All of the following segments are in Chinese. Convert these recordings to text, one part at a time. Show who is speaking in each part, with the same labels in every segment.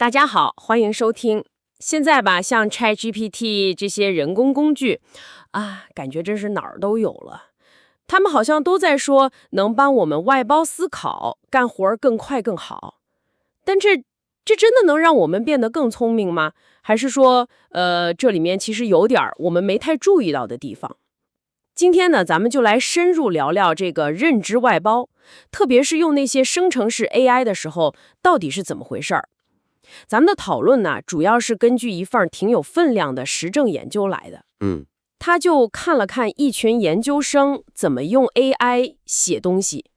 Speaker 1: 大家好，欢迎收听。现在吧，像 ChatGPT 这些人工工具啊，感觉真是哪儿都有了。他们好像都在说能帮我们外包思考，干活儿更快更好。但这真的能让我们变得更聪明吗？还是说，这里面其实有点儿我们没太注意到的地方？今天呢，咱们就来深入聊聊这个认知外包，特别是用那些生成式 AI 的时候，到底是怎么回事儿？咱们的讨论呢，主要是根据一份挺有分量的实证研究来的。他就看了看一群研究生怎么用 AI 写东西。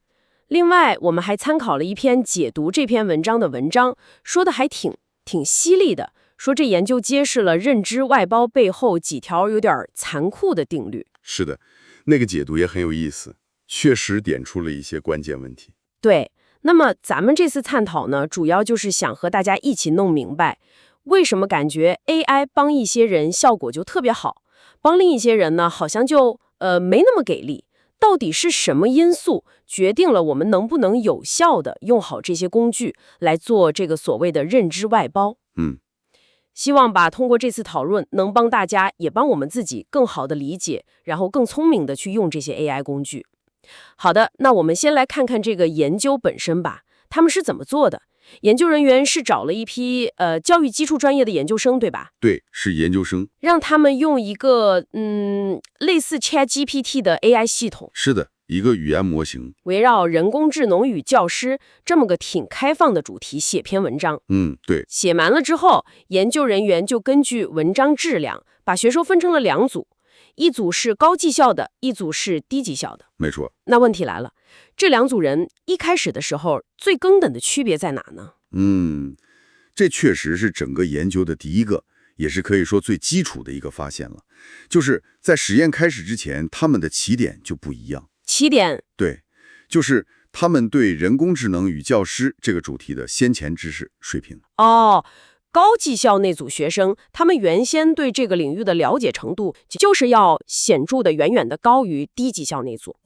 Speaker 1: 另外，我们还参考了一篇解读这篇文章的文章，说的还挺犀利的，说这研究揭示了认知外包背后几条有点残酷的定律。
Speaker 2: 是的，那个解读也很有意思，确实点出了一些关键问题。
Speaker 1: 对，那么咱们这次探讨呢，主要就是想和大家一起弄明白，为什么感觉 AI 帮一些人效果就特别好，帮另一些人呢，好像就没那么给力。到底是什么因素决定了我们能不能有效的用好这些工具来做这个所谓的认知外包？希望通过这次讨论，能帮大家也帮我们自己更好的理解，然后更聪明的去用这些 AI 工具。好的，那我们先来看看这个研究本身吧，他们是怎么做的？研究人员是找了一批教育基础专业的研究生，对吧？
Speaker 2: 对，是研究生。
Speaker 1: 让他们用一个类似 ChatGPT 的 AI 系统，
Speaker 2: 是的，一个语言模型，
Speaker 1: 围绕人工智能与教师这么个挺开放的主题写篇文章。
Speaker 2: 对，
Speaker 1: 写完了之后，研究人员就根据文章质量，把学生分成了两组。一组是高绩效的，一组是低绩效的。
Speaker 2: 没错。
Speaker 1: 那问题来了，这两组人一开始的时候，最根本的区别在哪呢？
Speaker 2: 这确实是整个研究的第一个，也是可以说最基础的一个发现了。就是在实验开始之前，他们的起点就不一样。
Speaker 1: 起点？
Speaker 2: 对，就是他们对人工智能与教师这个主题的先前知识水平。
Speaker 1: 高绩效那组学生，他们原先对这个领域的了解程度，就是要显著的远远的高于低绩效那组。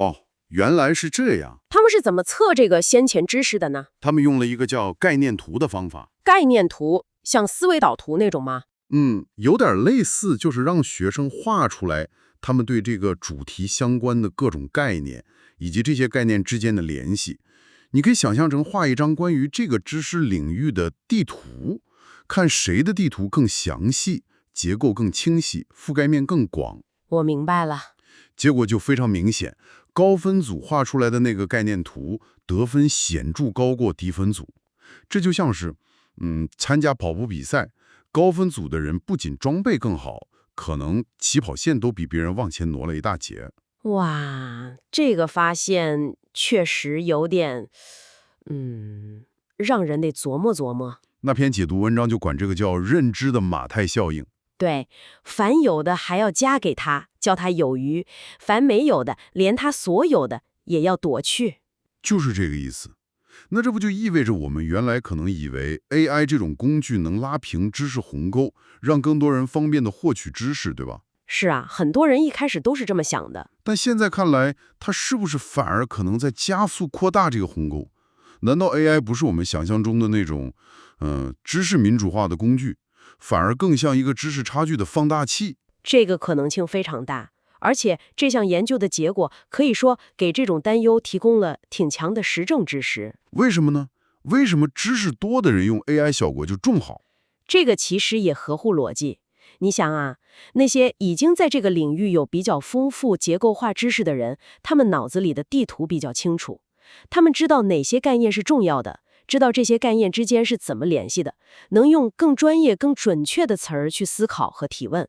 Speaker 2: 原来是这样。
Speaker 1: 他们是怎么测这个先前知识的呢？
Speaker 2: 他们用了一个叫概念图的方法。
Speaker 1: 概念图像思维导图那种吗？
Speaker 2: 有点类似，就是让学生画出来他们对这个主题相关的各种概念，以及这些概念之间的联系。你可以想象成画一张关于这个知识领域的地图，看谁的地图更详细，结构更清晰，覆盖面更广。
Speaker 1: 我明白了。
Speaker 2: 结果就非常明显，高分组画出来的那个概念图得分显著高过低分组。这就像是参加跑步比赛，高分组的人不仅装备更好，可能起跑线都比别人往前挪了一大截。
Speaker 1: 哇，这个发现确实有点让人得琢磨琢磨。
Speaker 2: 那篇解读文章就管这个叫认知的马太效应。
Speaker 1: 对，凡有的还要加给他，叫他有余；凡没有的，连他所有的也要夺去。
Speaker 2: 就是这个意思。那这不就意味着我们原来可能以为 AI 这种工具能拉平知识鸿沟，让更多人方便的获取知识，对吧？
Speaker 1: 是啊，很多人一开始都是这么想的。
Speaker 2: 但现在看来，它是不是反而可能在加速扩大这个鸿沟？难道 AI 不是我们想象中的那种知识民主化的工具，反而更像一个知识差距的放大器？
Speaker 1: 这个可能性非常大，而且这项研究的结果可以说给这种担忧提供了挺强的实证支持。
Speaker 2: 为什么呢？为什么知识多的人用 AI 效果就重好？
Speaker 1: 这个其实也合乎逻辑。你想啊，那些已经在这个领域有比较丰富结构化知识的人，他们脑子里的地图比较清楚，他们知道哪些概念是重要的，知道这些概念之间是怎么联系的，能用更专业、更准确的词儿去思考和提问。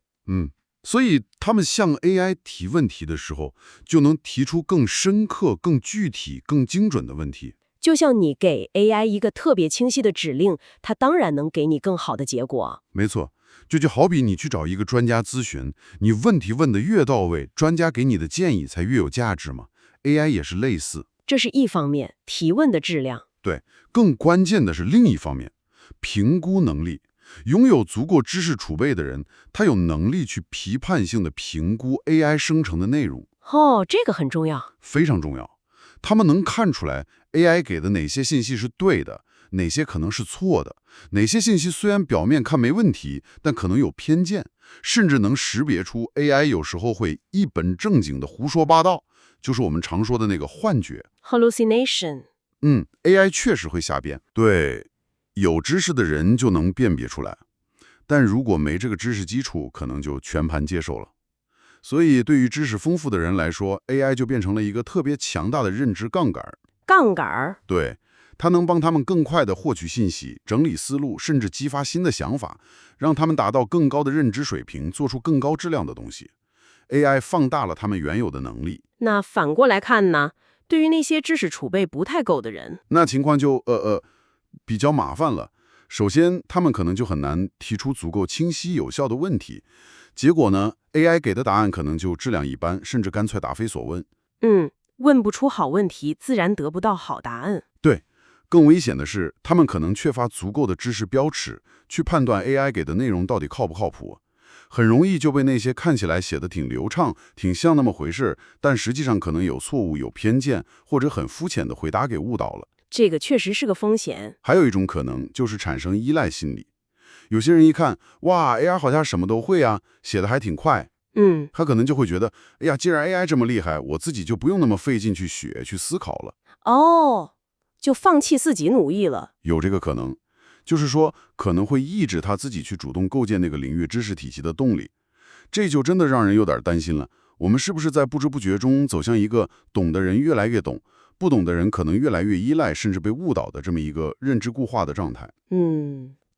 Speaker 2: 所以他们向 AI 提问题的时候，就能提出更深刻、更具体、更精准的问题。
Speaker 1: 就像你给 AI 一个特别清晰的指令，它当然能给你更好的结果。
Speaker 2: 没错，就好比你去找一个专家咨询，你问题问得越到位，专家给你的建议才越有价值嘛。AI 也是类似。
Speaker 1: 这是一方面，提问的质量。
Speaker 2: 对，更关键的是另一方面，评估能力。拥有足够知识储备的人，他有能力去批判性的评估 AI 生成的内容。
Speaker 1: 这个很重要，
Speaker 2: 非常重要。他们能看出来 AI 给的哪些信息是对的，哪些可能是错的，哪些信息虽然表面看没问题，但可能有偏见，甚至能识别出 AI 有时候会一本正经的胡说八道，就是我们常说的那个幻觉。
Speaker 1: hallucination。
Speaker 2: AI 确实会瞎编，对，有知识的人就能辨别出来，但如果没这个知识基础，可能就全盘接受了。所以对于知识丰富的人来说， AI 就变成了一个特别强大的认知杠杆。
Speaker 1: 杠杆儿。
Speaker 2: 对，它能帮他们更快地获取信息，整理思路，甚至激发新的想法，让他们达到更高的认知水平，做出更高质量的东西。AI 放大了他们原有的能力。
Speaker 1: 那反过来看呢？对于那些知识储备不太够的人，
Speaker 2: 那情况就比较麻烦了。首先，他们可能就很难提出足够清晰有效的问题，结果呢 ，AI 给的答案可能就质量一般，甚至干脆答非所问。
Speaker 1: 问不出好问题，自然得不到好答案。
Speaker 2: 对，更危险的是，他们可能缺乏足够的知识标尺，去判断 AI 给的内容到底靠不靠谱，很容易就被那些看起来写的挺流畅、挺像那么回事，但实际上可能有错误、有偏见或者很肤浅的回答给误导了。
Speaker 1: 这个确实是个风险。
Speaker 2: 还有一种可能就是产生依赖心理。有些人一看，哇 ，AI 好像什么都会啊，写的还挺快，他可能就会觉得，哎呀，既然 AI 这么厉害，我自己就不用那么费劲去学、去思考了。
Speaker 1: 就放弃自己努力了。
Speaker 2: 有这个可能，就是说可能会抑制他自己去主动构建那个领域知识体系的动力。这就真的让人有点担心了。我们是不是在不知不觉中走向一个懂的人越来越懂，不懂的人可能越来越依赖，甚至被误导的这么一个认知固化的状态？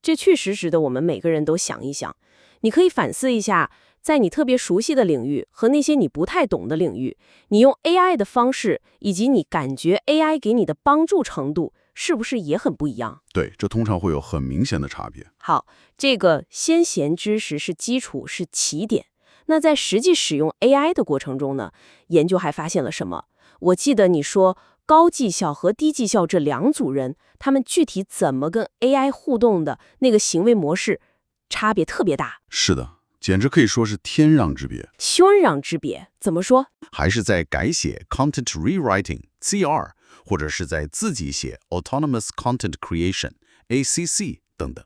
Speaker 1: 这确实值得我们每个人都想一想。你可以反思一下，在你特别熟悉的领域和那些你不太懂的领域，你用 AI 的方式，以及你感觉 AI 给你的帮助程度，是不是也很不一样？
Speaker 2: 对，这通常会有很明显的差别。
Speaker 1: 好，这个先贤知识是基础，是起点。那在实际使用 AI 的过程中呢，研究还发现了什么？我记得你说高绩效和低绩效这两组人，他们具体怎么跟 AI 互动的那个行为模式差别特别大。
Speaker 2: 是的，简直可以说是天壤之别。
Speaker 1: 轩壤之别，怎么说？
Speaker 3: 还是在改写 content rewriting (CR)，或者是在自己写 autonomous content creation (ACC) 等等。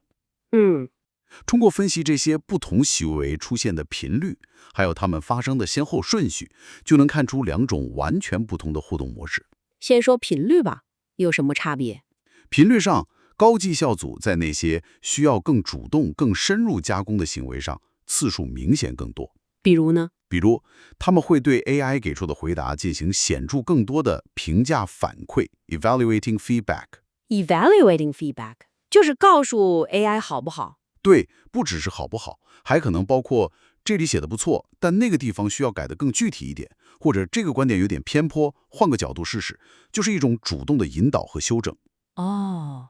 Speaker 3: 通过分析这些不同行为出现的频率，还有它们发生的先后顺序，就能看出两种完全不同的互动模式。
Speaker 1: 先说频率吧，有什么差别？
Speaker 3: 频率上，高绩效组在那些需要更主动、更深入加工的行为上，次数明显更多。
Speaker 1: 比如呢？
Speaker 3: 比如，他们会对 AI 给出的回答进行显著更多的评价反馈 （evaluating feedback）。Evaluating
Speaker 1: feedback 就是告诉 AI 好不好？
Speaker 3: 对，不只是好不好，还可能包括这里写的不错，但那个地方需要改得更具体一点，或者这个观点有点偏颇，换个角度试试，就是一种主动的引导和修正。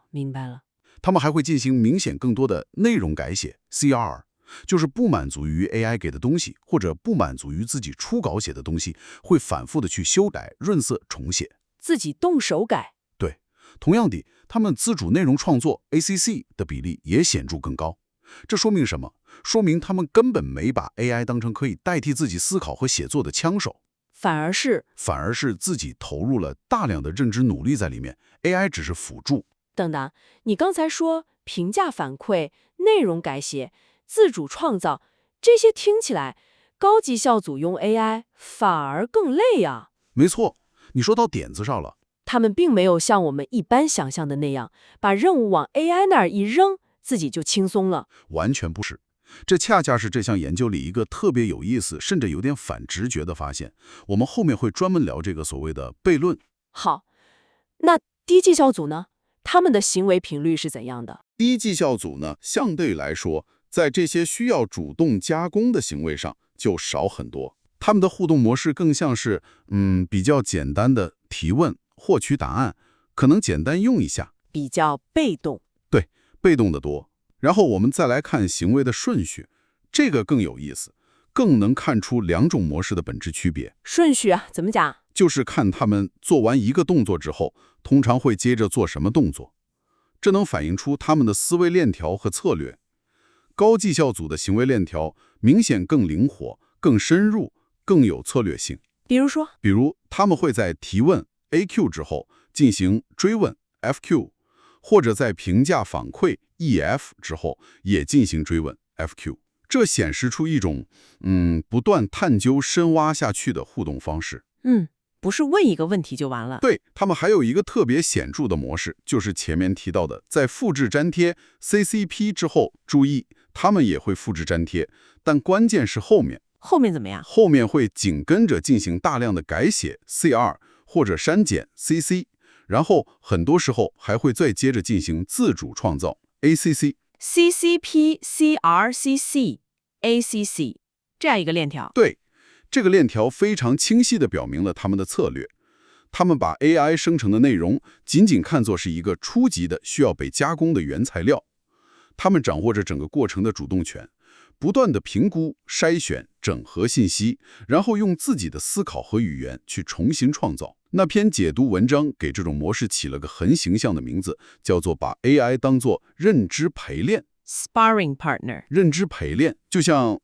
Speaker 1: 明白了。
Speaker 3: 他们还会进行明显更多的内容改写 (CR)，就是不满足于 AI 给的东西，或者不满足于自己初稿写的东西，会反复的去修改、润色、重写，
Speaker 1: 自己动手改。
Speaker 3: 对，同样的，他们自主内容创作 (ACC) 的比例也显著更高。这说明什么？说明他们根本没把 AI 当成可以代替自己思考和写作的枪手，
Speaker 1: 反而
Speaker 3: 是自己投入了大量的认知努力在里面 ，AI 只是辅助。
Speaker 1: 等等，你刚才说评价反馈、内容改写、自主创造，这些听起来高绩效组用 AI 反而更累呀。
Speaker 3: 没错，你说到点子上了。
Speaker 1: 他们并没有像我们一般想象的那样，把任务往 AI 那儿一扔，自己就轻松了。
Speaker 3: 完全不是，这恰恰是这项研究里一个特别有意思，甚至有点反直觉的发现。我们后面会专门聊这个所谓的悖论。
Speaker 1: 好，那低绩效组呢？他们的行为频率是怎样的？
Speaker 2: 低绩效组呢，相对来说，在这些需要主动加工的行为上就少很多。他们的互动模式更像是，比较简单的提问、获取答案，可能简单用一下，
Speaker 1: 比较被动。
Speaker 2: 对，被动的多。然后我们再来看行为的顺序，这个更有意思，更能看出两种模式的本质区别。
Speaker 1: 顺序啊，怎么讲？
Speaker 2: 就是看他们做完一个动作之后，通常会接着做什么动作，这能反映出他们的思维链条和策略。高绩效组的行为链条明显更灵活、更深入、更有策略性。
Speaker 1: 比如
Speaker 2: 他们会在提问 AQ 之后进行追问 FQ，或者在评价反馈 EF 之后也进行追问 FQ。这显示出一种不断探究、深挖下去的互动方式。
Speaker 1: 不是问一个问题就完了。
Speaker 2: 对，他们还有一个特别显著的模式，就是前面提到的，在复制粘贴 CCP 之后，注意，他们也会复制粘贴，但关键是后面
Speaker 1: 怎么样？
Speaker 2: 后面会紧跟着进行大量的改写 CR 或者删减 CC， 然后很多时候还会再接着进行自主创造
Speaker 1: CCP、CRCC、ACC 这样一个链条。
Speaker 2: 对，这个链条非常清晰地表明了他们的策略。他们把 AI 生成的内容仅仅看作是一个初级的需要被加工的原材料，他们掌握着整个过程的主动权，不断地评估、筛选、整合信息，然后用自己的思考和语言去重新创造。那篇解读文章给这种模式起了个很形象的名字，叫做把 AI 当作认知陪练
Speaker 1: Sparring partner。
Speaker 2: 认知陪练就像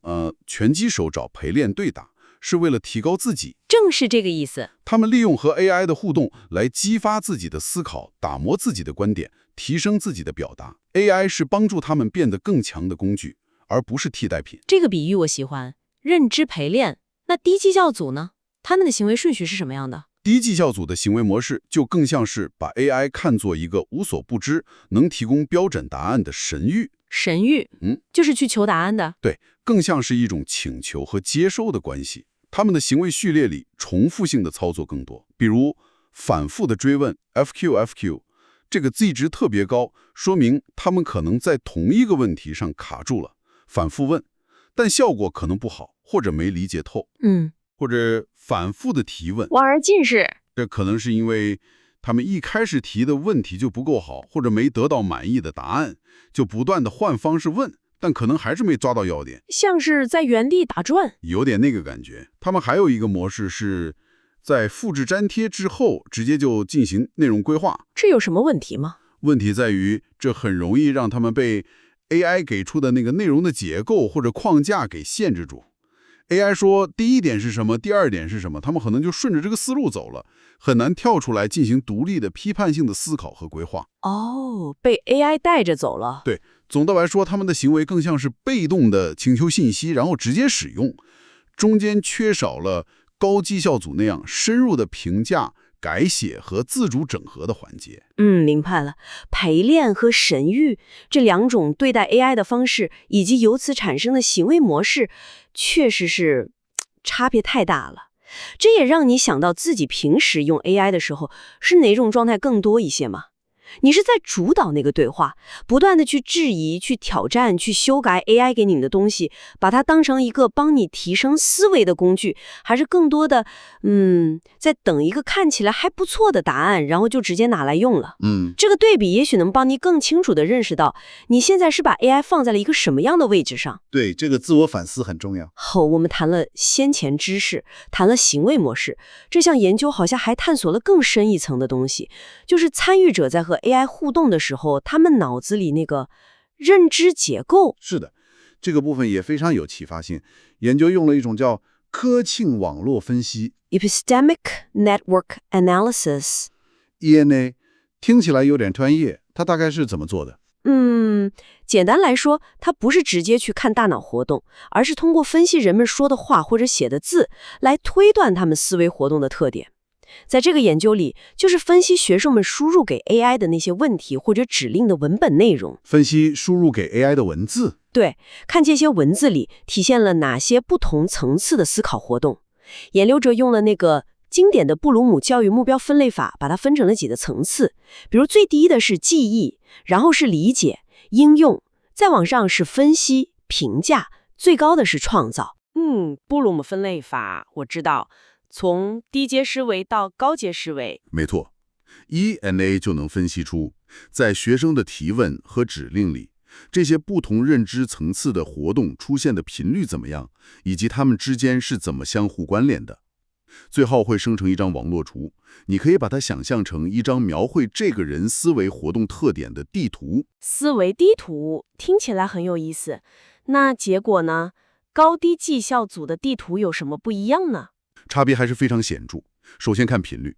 Speaker 2: 拳击手找陪练对打，是为了提高自己。
Speaker 1: 正是这个意思。
Speaker 2: 他们利用和 AI 的互动来激发自己的思考，打磨自己的观点，提升自己的表达。AI 是帮助他们变得更强的工具，而不是替代品。
Speaker 1: 这个比喻我喜欢，认知陪练。那低绩效组呢？他们的行为顺序是什么样的？
Speaker 2: 低绩效组的行为模式就更像是把 AI 看作一个无所不知、能提供标准答案的神谕。
Speaker 1: 神谕，就是去求答案的。
Speaker 2: 对，更像是一种请求和接收的关系。他们的行为序列里重复性的操作更多，比如反复的追问 FQ， 这个 Z 值特别高，说明他们可能在同一个问题上卡住了，反复问，但效果可能不好，或者没理解透。或者反复的提问，
Speaker 1: 望而尽是。
Speaker 2: 这可能是因为他们一开始提的问题就不够好，或者没得到满意的答案，就不断的换方式问，但可能还是没抓到要点，
Speaker 1: 像是在原地打转，
Speaker 2: 有点那个感觉。他们还有一个模式是在复制粘贴之后直接就进行内容规划。
Speaker 1: 这有什么问题吗？
Speaker 2: 问题在于这很容易让他们被 AI 给出的那个内容的结构或者框架给限制住。AI 说第一点是什么，第二点是什么，他们可能就顺着这个思路走了，很难跳出来进行独立的批判性的思考和规划。
Speaker 1: 被 AI 带着走了。
Speaker 2: 对，总的来说，他们的行为更像是被动的请求信息，然后直接使用，中间缺少了高绩效组那样深入的评价、改写和自主整合的环节。
Speaker 1: 明白了。陪练和神谕这两种对待 AI 的方式，以及由此产生的行为模式，确实是差别太大了。这也让你想到自己平时用 AI 的时候，是哪种状态更多一些吗？你是在主导那个对话，不断的去质疑、去挑战、去修改 AI 给你的东西，把它当成一个帮你提升思维的工具，还是更多的，在等一个看起来还不错的答案，然后就直接拿来用了？这个对比也许能帮你更清楚地认识到，你现在是把 AI 放在了一个什么样的位置上。
Speaker 4: 对，这个自我反思很重要。
Speaker 1: 我们谈了先前知识，谈了行为模式，这项研究好像还探索了更深一层的东西，就是参与者在和 AI 互动的时候，他们脑子里那个认知结构。
Speaker 4: 是的，这个部分也非常有启发性。研究用了一种叫科沁网络分析
Speaker 1: Epistemic Network Analysis
Speaker 4: ENA， 听起来有点专业，它大概是怎么做的？
Speaker 1: 简单来说，它不是直接去看大脑活动，而是通过分析人们说的话或者写的字，来推断他们思维活动的特点。在这个研究里，就是分析学生们输入给 AI 的那些问题或者指令的文本内容，
Speaker 4: 分析输入给 AI 的文字。
Speaker 1: 对，看这些文字里体现了哪些不同层次的思考活动。研究者用了那个经典的布鲁姆教育目标分类法，把它分成了几个层次，比如最低的是记忆，然后是理解、应用，再往上是分析、评价，最高的是创造。布鲁姆分类法我知道，从低阶思维到高阶思维。
Speaker 2: 没错 ，ENA 就能分析出，在学生的提问和指令里，这些不同认知层次的活动出现的频率怎么样，以及它们之间是怎么相互关联的。最后会生成一张网络图，你可以把它想象成一张描绘这个人思维活动特点的地图。
Speaker 1: 思维地图听起来很有意思，那结果呢？高低绩效组的地图有什么不一样呢？
Speaker 2: 差别还是非常显著。首先看频率，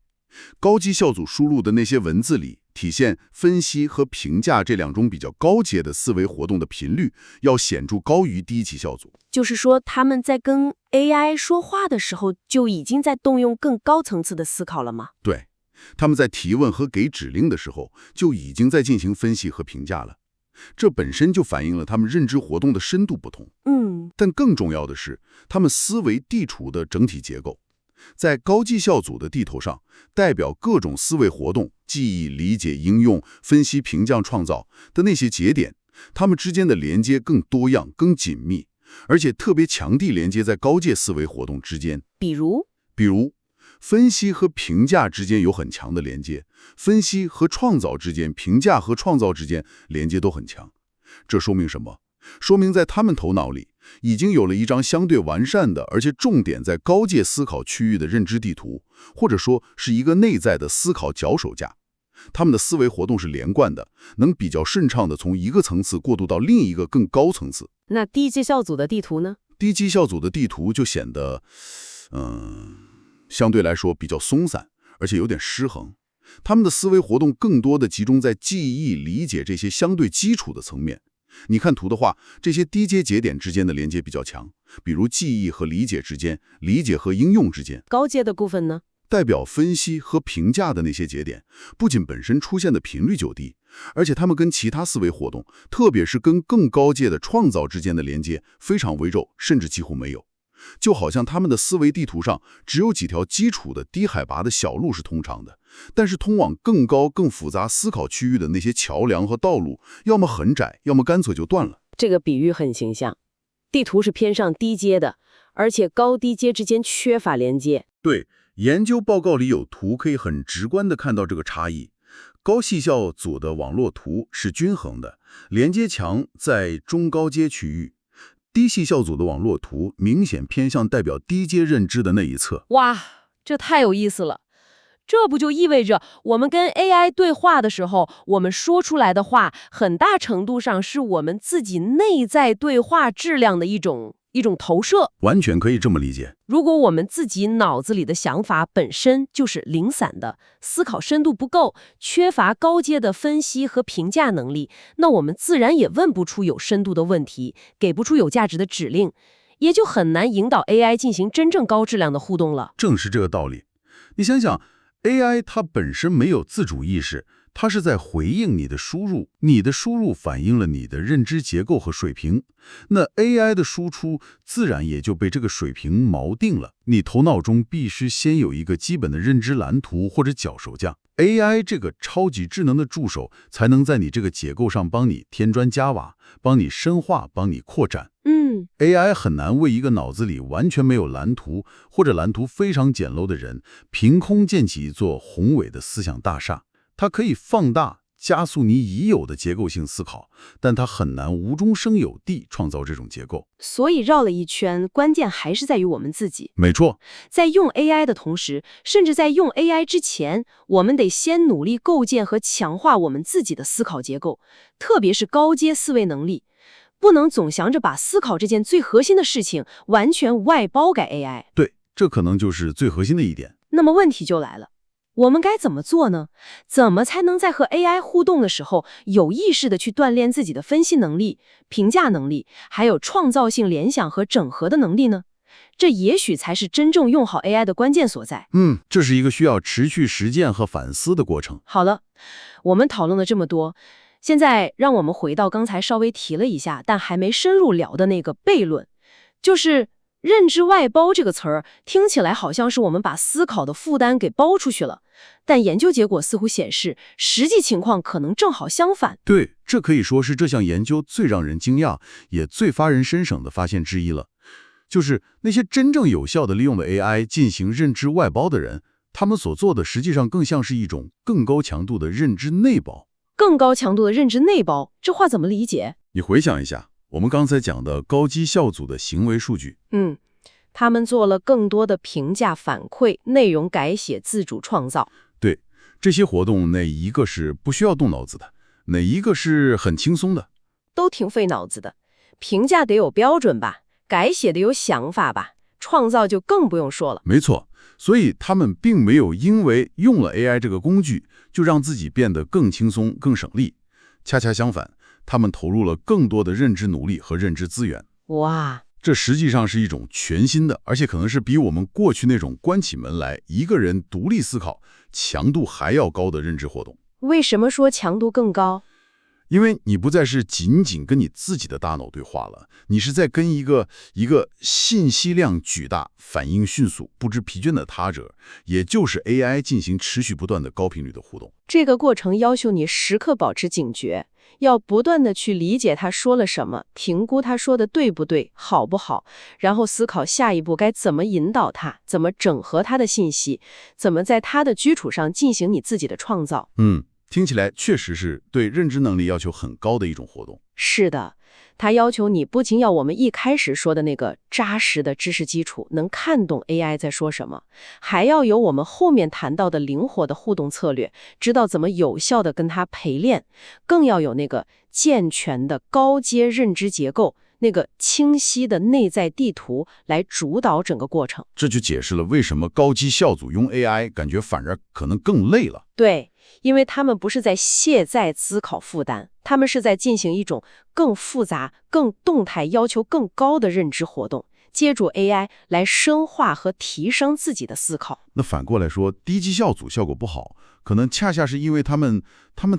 Speaker 4: 高绩效组输入的那些文字里，体现分析和评价这两种比较高阶的思维活动的频率，要显著高于低绩效组。
Speaker 1: 就是说，他们在跟 AI 说话的时候，就已经在动用更高层次的思考了吗？
Speaker 4: 对，他们在提问和给指令的时候，就已经在进行分析和评价了。这本身就反映了他们认知活动的深度不同。但更重要的是，他们思维地图的整体结构。在高绩效组的地图上，代表各种思维活动、记忆、理解、应用、分析、评价、创造的那些节点，它们之间的连接更多样、更紧密，而且特别强地连接在高阶思维活动之间。比如，分析和评价之间有很强的连接，分析和创造之间、评价和创造之间连接都很强。这说明什么？说明在他们头脑里已经有了一张相对完善的，而且重点在高阶思考区域的认知地图，或者说是一个内在的思考脚手架。他们的思维活动是连贯的，能比较顺畅地从一个层次过渡到另一个更高层次。
Speaker 1: 那低绩效组的地图呢？
Speaker 4: 低绩效组的地图就显得，相对来说比较松散，而且有点失衡。他们的思维活动更多的集中在记忆、理解这些相对基础的层面。你看图的话，这些低阶节点之间的连接比较强，比如记忆和理解之间，理解和应用之间。
Speaker 1: 高阶的部分呢？
Speaker 4: 代表分析和评价的那些节点，不仅本身出现的频率就低，而且它们跟其他思维活动，特别是跟更高阶的创造之间的连接非常微弱，甚至几乎没有。就好像他们的思维地图上只有几条基础的低海拔的小路是通畅的，但是通往更高更复杂思考区域的那些桥梁和道路，要么很窄，要么干脆就断了。
Speaker 1: 这个比喻很形象，地图是偏上低阶的，而且高低阶之间缺乏连接。
Speaker 2: 对，研究报告里有图可以很直观地看到这个差异。高绩效组的网络图是均衡的，连接强在中高阶区域。低绩效组的网络图明显偏向代表低阶认知的那一侧。
Speaker 1: 哇，这太有意思了！这不就意味着我们跟 AI 对话的时候，我们说出来的话，很大程度上是我们自己内在对话质量的一种投射。
Speaker 2: 完全可以这么理解。
Speaker 1: 如果我们自己脑子里的想法本身就是零散的，思考深度不够，缺乏高阶的分析和评价能力，那我们自然也问不出有深度的问题，给不出有价值的指令，也就很难引导 AI 进行真正高质量的互动了。
Speaker 2: 正是这个道理。你想想， AI 它本身没有自主意识，它是在回应你的输入，你的输入反映了你的认知结构和水平，那 AI 的输出自然也就被这个水平锚定了。你头脑中必须先有一个基本的认知蓝图或者脚手架， AI 这个超级智能的助手才能在你这个结构上帮你添砖加瓦，帮你深化，帮你扩展。AI 很难为一个脑子里完全没有蓝图，或者蓝图非常简陋的人，凭空建起一座宏伟的思想大厦。它可以放大、加速你已有的结构性思考，但它很难无中生有地创造这种结构。
Speaker 1: 所以绕了一圈，关键还是在于我们自己。
Speaker 2: 没错，
Speaker 1: 在用 AI 的同时，甚至在用 AI 之前，我们得先努力构建和强化我们自己的思考结构，特别是高阶思维能力。不能总想着把思考这件最核心的事情完全外包给 AI。
Speaker 2: 对，这可能就是最核心的一点。
Speaker 1: 那么问题就来了，我们该怎么做呢？怎么才能在和 AI 互动的时候，有意识地去锻炼自己的分析能力、评价能力，还有创造性联想和整合的能力呢？这也许才是真正用好 AI 的关键所在。
Speaker 2: 这是一个需要持续实践和反思的过程。
Speaker 1: 好了，我们讨论了这么多，现在让我们回到刚才稍微提了一下，但还没深入聊的那个悖论，就是认知外包这个词儿，听起来好像是我们把思考的负担给包出去了，但研究结果似乎显示，实际情况可能正好相反。
Speaker 2: 对，这可以说是这项研究最让人惊讶，也最发人深省的发现之一了。就是那些真正有效地利用了 AI 进行认知外包的人，他们所做的实际上更像是一种更高强度的认知内包。
Speaker 1: 更高强度的认知内包，这话怎么理解？
Speaker 2: 你回想一下，我们刚才讲的高绩效组的行为数据，
Speaker 1: 他们做了更多的评价反馈、内容改写、自主创造。
Speaker 2: 对，这些活动哪一个是不需要动脑子的，哪一个是很轻松的？
Speaker 1: 都挺费脑子的。评价得有标准吧，改写得有想法吧，创造就更不用说了。
Speaker 4: 没错，所以他们并没有因为用了 AI 这个工具，就让自己变得更轻松、更省力。恰恰相反，他们投入了更多的认知努力和认知资源。
Speaker 1: 哇，
Speaker 4: 这实际上是一种全新的，而且可能是比我们过去那种关起门来一个人独立思考强度还要高的认知活动。
Speaker 1: 为什么说强度更高？
Speaker 4: 因为你不再是仅仅跟你自己的大脑对话了，你是在跟一个信息量巨大、反应迅速、不知疲倦的他者，也就是 AI 进行持续不断的高频率的互动。
Speaker 1: 这个过程要求你时刻保持警觉，要不断的去理解他说了什么，评估他说的对不对、好不好，然后思考下一步该怎么引导他，怎么整合他的信息，怎么在他的基础上进行你自己的创造。
Speaker 4: 听起来确实是对认知能力要求很高的一种活动。
Speaker 1: 是的，它要求你不仅要我们一开始说的那个扎实的知识基础，能看懂 AI 在说什么，还要有我们后面谈到的灵活的互动策略，知道怎么有效的跟它陪练，更要有那个健全的高阶认知结构，那个清晰的内在地图来主导整个过程。
Speaker 4: 这就解释了为什么高绩效组用 AI 感觉反而可能更累了。
Speaker 1: 对，因为他们不是在卸载思考负担，他们是在进行一种更复杂、更动态、要求更高的认知活动，借助 AI 来深化和提升自己的思考。
Speaker 4: 那反过来说，低绩效组效果不好，可能恰恰是因为他们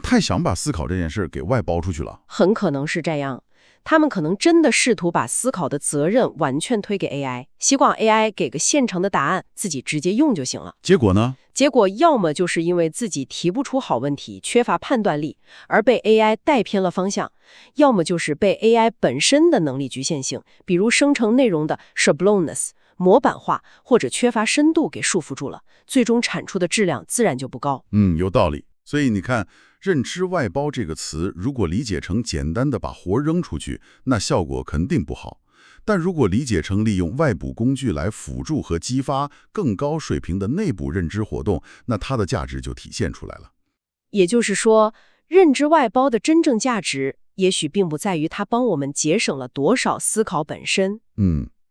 Speaker 4: 太想把思考这件事给外包出去了。
Speaker 1: 很可能是这样。他们可能真的试图把思考的责任完全推给 AI， 希望 AI 给个现成的答案，自己直接用就行了。
Speaker 4: 结果呢？
Speaker 1: 结果要么就是因为自己提不出好问题，缺乏判断力，而被 AI 带偏了方向；要么就是被 AI 本身的能力局限性，比如生成内容的 schabloneness 模板化或者缺乏深度给束缚住了，最终产出的质量自然就不高。
Speaker 4: 有道理。所以你看，认知外包这个词，如果理解成简单的把活扔出去，那效果肯定不好。但如果理解成利用外部工具来辅助和激发更高水平的内部认知活动，那它的价值就体现出来了。
Speaker 1: 也就是说，认知外包的真正价值，也许并不在于它帮我们节省了多少思考本身，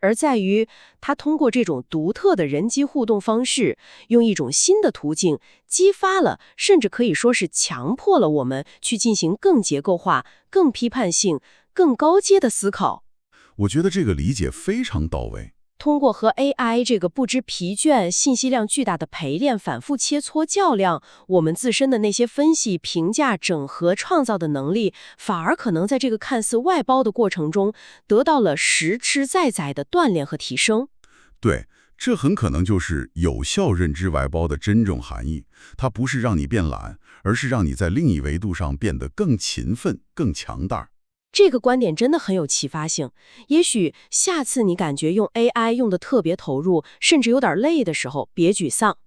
Speaker 1: 而在于它通过这种独特的人机互动方式，用一种新的途径激发了，甚至可以说是强迫了我们去进行更结构化、更批判性、更高阶的思考。
Speaker 4: 我觉得这个理解非常到位。
Speaker 1: 通过和 AI 这个不知疲倦、信息量巨大的陪练反复切磋较量，我们自身的那些分析、评价、整合、创造的能力，反而可能在这个看似外包的过程中，得到了实实在在的锻炼和提升。
Speaker 4: 对，这很可能就是有效认知外包的真正含义。它不是让你变懒，而是让你在另一维度上变得更勤奋、更强大。
Speaker 1: 这个观点真的很有启发性。也许下次你感觉用 AI 用得特别投入，甚至有点累的时候，别沮丧。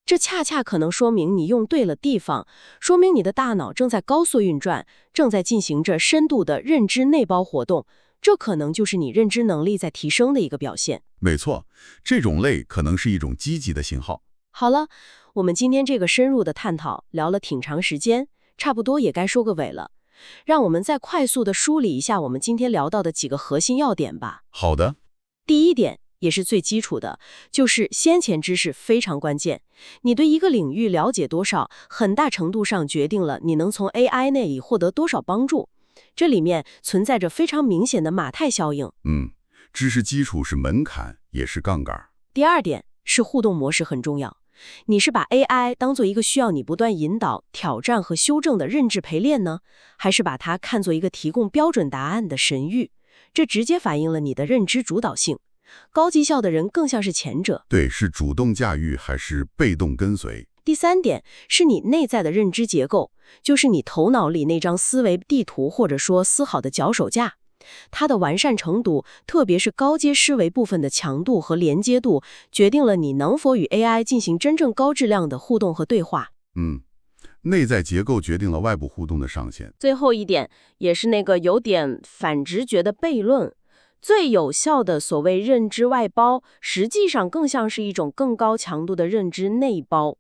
Speaker 1: 这恰恰可能说明你用对了地方，说明你的大脑正在高速运转，正在进行着深度的认知内包活动。这可能就是你认知能力在提升的一个表现。
Speaker 4: 没错，这种累可能是一种积极的信号。
Speaker 1: 好了，我们今天这个深入的探讨聊了挺长时间，差不多也该收个尾了。让我们再快速地梳理一下我们今天聊到的几个核心要点吧。
Speaker 4: 好的。
Speaker 1: 第一点，也是最基础的，就是先前知识非常关键。你对一个领域了解多少，很大程度上决定了你能从 AI 那里获得多少帮助。这里面存在着非常明显的马太效应。
Speaker 4: 知识基础是门槛，也是杠杆。
Speaker 1: 第二点是互动模式很重要。你是把 AI 当做一个需要你不断引导、挑战和修正的认知陪练呢，还是把它看作一个提供标准答案的神谕？这直接反映了你的认知主导性。高绩效的人更像是前者。
Speaker 4: 对，是主动驾驭还是被动跟随？
Speaker 1: 第三点是你内在的认知结构，就是你头脑里那张思维地图或者说思考的脚手架。它的完善程度，特别是高阶思维部分的强度和连接度，决定了你能否与 AI 进行真正高质量的互动和对话。
Speaker 4: 内在结构决定了外部互动的上限。
Speaker 1: 最后一点，也是那个有点反直觉的悖论，最有效的所谓认知外包，实际上更像是一种更高强度的认知内包。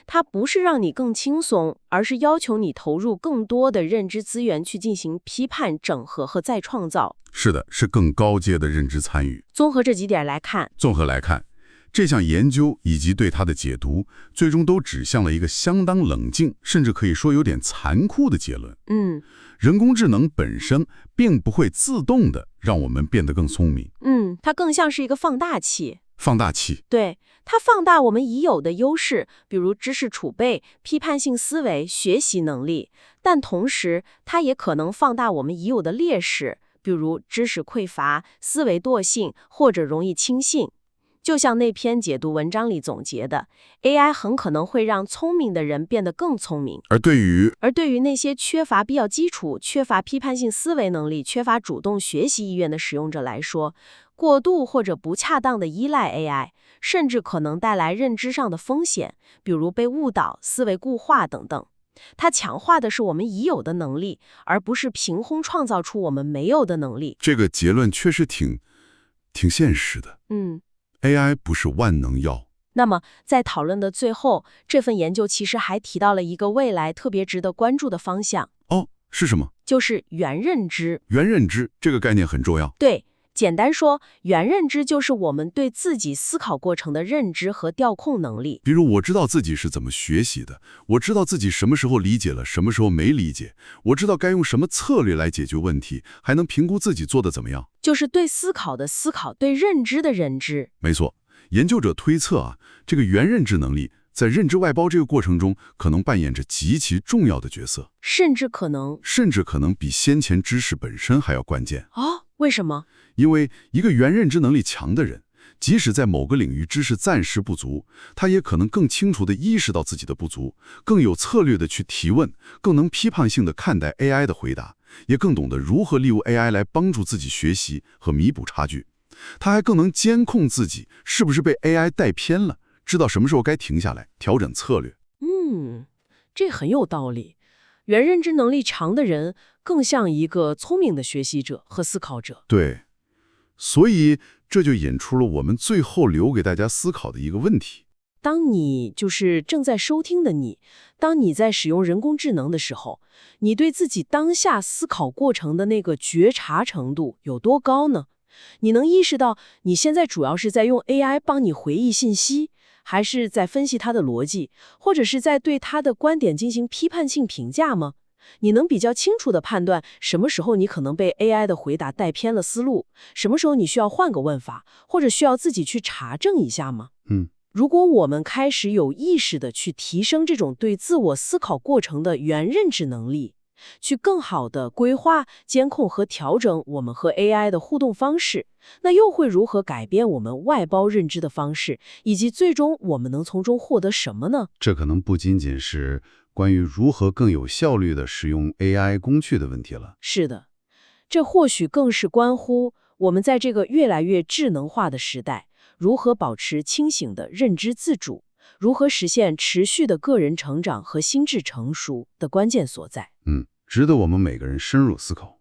Speaker 1: 它不是让你更轻松，而是要求你投入更多的认知资源去进行批判、整合和再创造。
Speaker 2: 是的，是更高阶的认知参与。
Speaker 1: 综合这几点来看，
Speaker 2: 这项研究以及对它的解读，最终都指向了一个相当冷静，甚至可以说有点残酷的结论。人工智能本身并不会自动的让我们变得更聪明。
Speaker 1: 它更像是一个放大器。
Speaker 2: 对，
Speaker 1: 它放大我们已有的优势，比如知识储备、批判性思维、学习能力，但同时它也可能放大我们已有的劣势，比如知识匮乏、思维惰性或者容易轻信。就像那篇解读文章里总结的 ，AI 很可能会让聪明的人变得更聪明，
Speaker 2: 而对于
Speaker 1: 那些缺乏必要基础、缺乏批判性思维能力、缺乏主动学习意愿的使用者来说，过度或者不恰当的依赖 AI， 甚至可能带来认知上的风险，比如被误导、思维固化等等。它强化的是我们已有的能力，而不是凭空创造出我们没有的能力。
Speaker 2: 这个结论确实挺现实的。AI 不是万能药。
Speaker 1: 那么，在讨论的最后，这份研究其实还提到了一个未来特别值得关注的方向。
Speaker 2: 是什么？
Speaker 1: 就是元认知。
Speaker 2: 元认知这个概念很重要。
Speaker 1: 对，简单说，元认知就是我们对自己思考过程的认知和调控能力。
Speaker 2: 比如，我知道自己是怎么学习的，我知道自己什么时候理解了，什么时候没理解，我知道该用什么策略来解决问题，还能评估自己做得怎么样。
Speaker 1: 就是对思考的思考，对认知的认知。
Speaker 2: 没错，研究者推测这个元认知能力在认知外包这个过程中，可能扮演着极其重要的角色，
Speaker 1: 甚至可能
Speaker 2: 比先前知识本身还要关键。
Speaker 1: 为什么？
Speaker 2: 因为一个元认知能力强的人，即使在某个领域知识暂时不足，他也可能更清楚地意识到自己的不足，更有策略地去提问，更能批判性地看待 AI 的回答，也更懂得如何利用 AI 来帮助自己学习和弥补差距。他还更能监控自己是不是被 AI 带偏了，知道什么时候该停下来，调整策略。
Speaker 1: 这很有道理。元认知能力强的人更像一个聪明的学习者和思考者。
Speaker 2: 对，所以这就引出了我们最后留给大家思考的一个问题。
Speaker 1: 当你正在收听的你，当你在使用人工智能的时候，你对自己当下思考过程的那个觉察程度有多高呢？你能意识到你现在主要是在用 AI 帮你回忆信息，还是在分析它的逻辑，或者是在对它的观点进行批判性评价吗？你能比较清楚地判断什么时候你可能被 AI 的回答带偏了思路，什么时候你需要换个问法，或者需要自己去查证一下吗？如果我们开始有意识地去提升这种对自我思考过程的元认知能力，去更好地规划、监控和调整我们和 AI 的互动方式，那又会如何改变我们外包认知的方式，以及最终我们能从中获得什么呢？
Speaker 2: 这可能不仅仅是关于如何更有效率地使用 AI 工具的问题了。
Speaker 1: 是的，这或许更是关乎我们在这个越来越智能化的时代，如何保持清醒的认知自主，如何实现持续的个人成长和心智成熟的关键所在。
Speaker 2: 值得我们每个人深入思考。